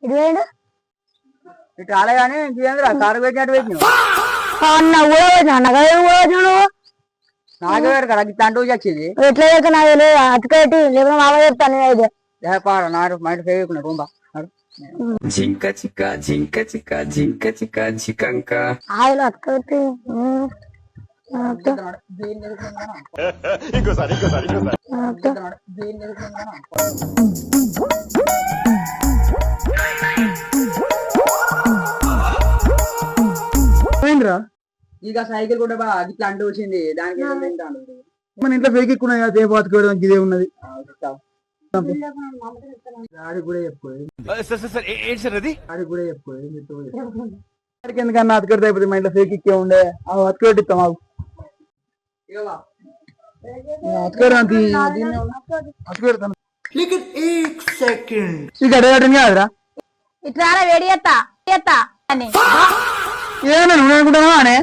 ఇది వేయండి ఇటు అలాగానే ఇంకేంద్రా కారు పెట్టినట్టు పెట్టినావు అన్న కూడా వచ్చిన అన్నగా కూడా వచ్చిన నువ్వు నాకే వేరు కదా తంటూ వచ్చింది ఎట్లా చేస్తా నాకు తెలియదు అతికెట్టి లేకపోతే మామ చెప్తాను నేనైతే పాడ నాడు మా ఇంటి ఫేవకున్నా రూంబా జింక చిక్క జింక చిక్క జింక చిక్క జికంక ఆయిల్ అతికెట్టి ఇంకోసారి ఇక సైకిల్ కూడా బాగా ఇట్లా అంటూ వచ్చింది దానికి మన ఇంట్లో ఫేక్ ఎక్కువ అదే బతుకోవడం ఇదే ఉన్నది డాడీ కూడా చెప్పుకోలేదు డాడీ కూడా చెప్పుకోలేదు ఎందుకన్నా అతకడితే అయిపోతుంది మా ఇంట్లో ఫేక్ ఎక్కే ఉండే అతకడిస్తాం మాకు కాదురా ఇట్లా వేడి చేస్తా అని ఏమన్నా నువ్వు అనుకుంటున్నావా అనే